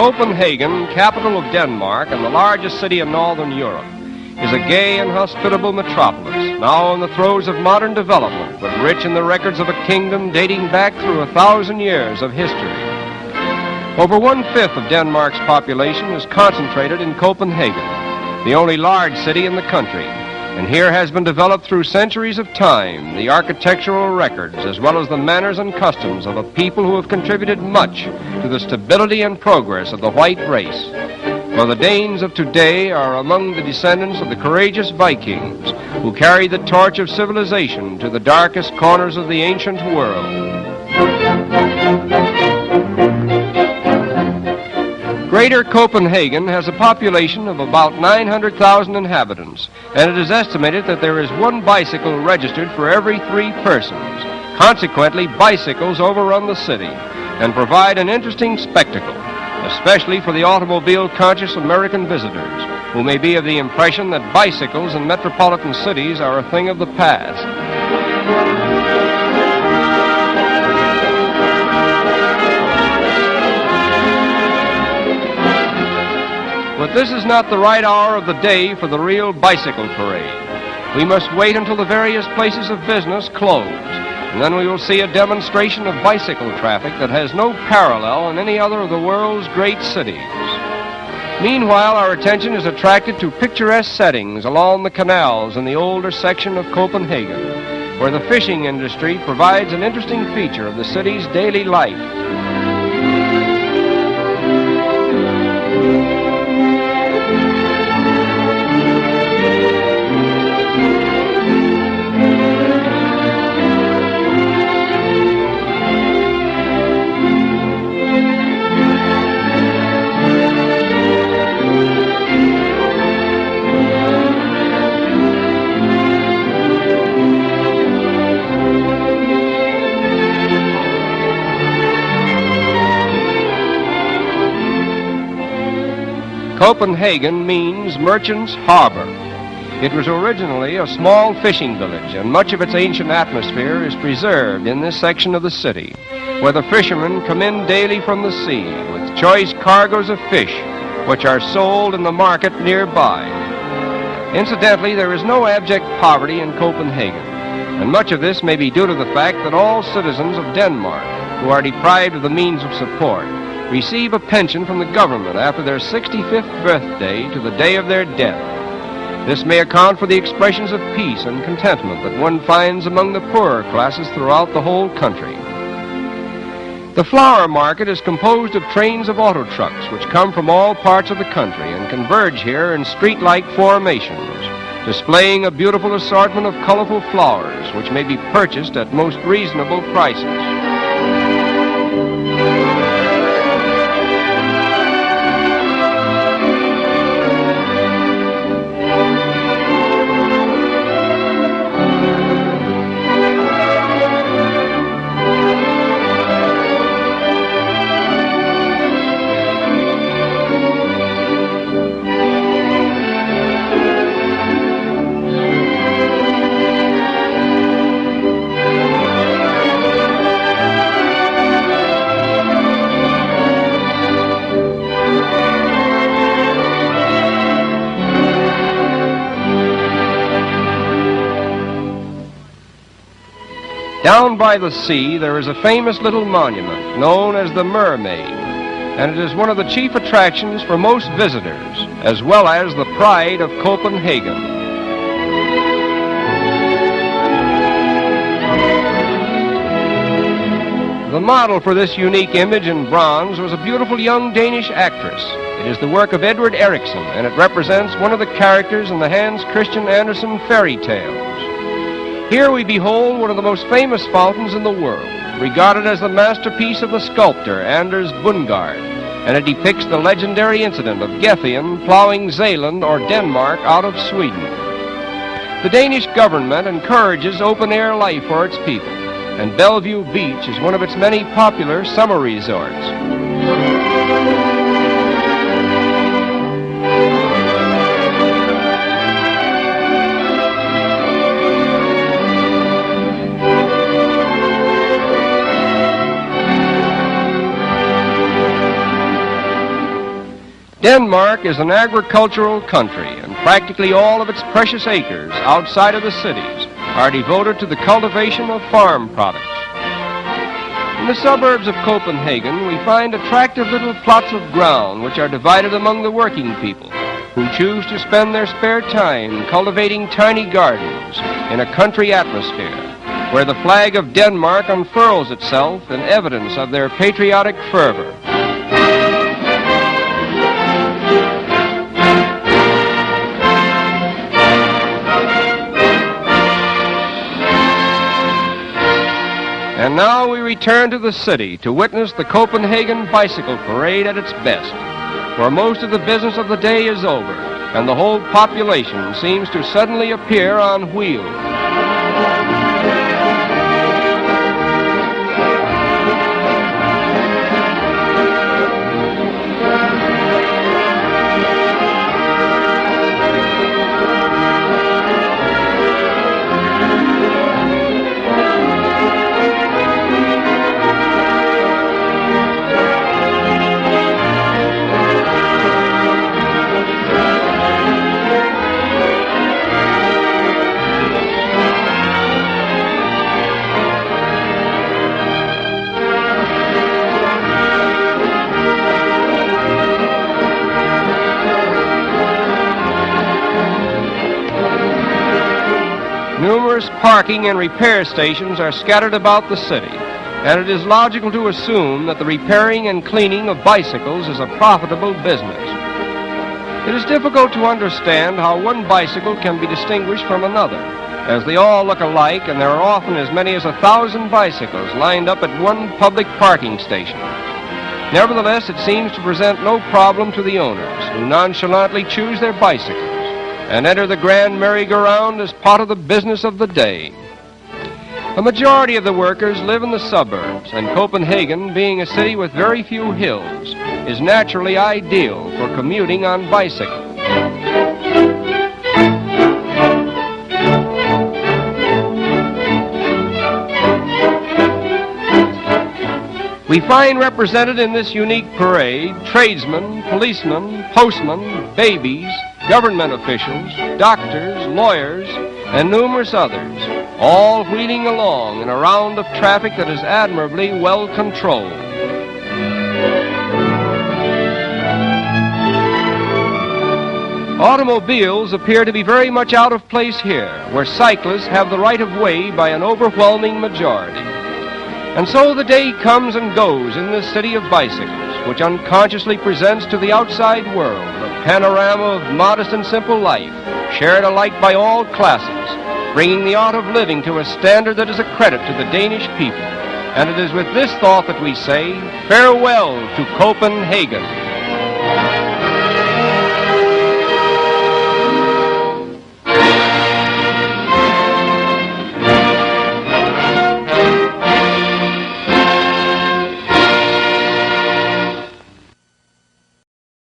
Copenhagen, capital of Denmark and the largest city in northern Europe, is a gay and hospitable metropolis, now in the throes of modern development, but rich in the records of a kingdom dating back through 1,000 years of history. Over 1/5 of Denmark's population is concentrated in Copenhagen, the only large city in the country, and here has been developed through centuries of time the architectural records as well as the manners and customs of a people who have contributed much to the stability and progress of the white race. For the Danes of today are among the descendants of the courageous Vikings who carried the torch of civilization to the darkest corners of the ancient world. Greater Copenhagen has a population of about 900,000 inhabitants, and it is estimated that there is one bicycle registered for every 3 persons. Consequently, bicycles overrun the city and provide an interesting spectacle, especially for the automobile-conscious American visitors, who may be of the impression that bicycles in metropolitan cities are a thing of the past. But this is not the right hour of the day for the real bicycle parade. We must wait until the various places of business close, and then we will see a demonstration of bicycle traffic that has no parallel in any other of the world's great cities. Meanwhile, our attention is attracted to picturesque settings along the canals in the older section of Copenhagen, where the fishing industry provides an interesting feature of the city's daily life. Copenhagen means Merchant's Harbor. It was originally a small fishing village, and much of its ancient atmosphere is preserved in this section of the city, where the fishermen come in daily from the sea with choice cargoes of fish, which are sold in the market nearby. Incidentally, there is no abject poverty in Copenhagen, and much of this may be due to the fact that all citizens of Denmark who are deprived of the means of support receive a pension from the government after their 65th birthday to the day of their death. This may account for the expressions of peace and contentment that one finds among the poorer classes throughout the whole country. The flower market is composed of trains of auto trucks which come from all parts of the country and converge here in street-like formations, displaying a beautiful assortment of colorful flowers which may be purchased at most reasonable prices. Down by the sea, there is a famous little monument known as the Mermaid, and it is one of the chief attractions for most visitors, as well as the pride of Copenhagen. The model for this unique image in bronze was a beautiful young Danish actress. It is the work of Edward Eriksen, and it represents one of the characters in the Hans Christian Andersen fairy tales. Here we behold one of the most famous fountains in the world, regarded as the masterpiece of the sculptor Anders Bundgaard, and it depicts the legendary incident of Gethian plowing Zealand or Denmark out of Sweden. The Danish government encourages open-air life for its people, and Bellevue Beach is one of its many popular summer resorts. Denmark is an agricultural country, and practically all of its precious acres outside of the cities are devoted to the cultivation of farm products. In the suburbs of Copenhagen, we find attractive little plots of ground which are divided among the working people who choose to spend their spare time cultivating tiny gardens in a country atmosphere where the flag of Denmark unfurls itself in evidence of their patriotic fervor. And now we return to the city to witness the Copenhagen bicycle parade at its best, where most of the business of the day is over, and the whole population seems to suddenly appear on wheels. Numerous parking and repair stations are scattered about the city, and it is logical to assume that the repairing and cleaning of bicycles is a profitable business. It is difficult to understand how one bicycle can be distinguished from another, as they all look alike, and there are often as many as 1,000 bicycles lined up at one public parking station. Nevertheless, it seems to present no problem to the owners, who nonchalantly choose their bicycles and enter the grand merry-go-round as part of the business of the day. A majority of the workers live in the suburbs, and Copenhagen, being a city with very few hills, is naturally ideal for commuting on bicycles. We find represented in this unique parade tradesmen, policemen, postmen, babies, government officials, doctors, lawyers, and numerous others, all wheeling along in a round of traffic that is admirably well controlled. Automobiles appear to be very much out of place here, where cyclists have the right of way by an overwhelming majority. And so the day comes and goes in this city of bicycles, which unconsciously presents to the outside world a panorama of modest and simple life, shared alike by all classes, bringing the art of living to a standard that is a credit to the Danish people. And it is with this thought that we say, farewell to Copenhagen.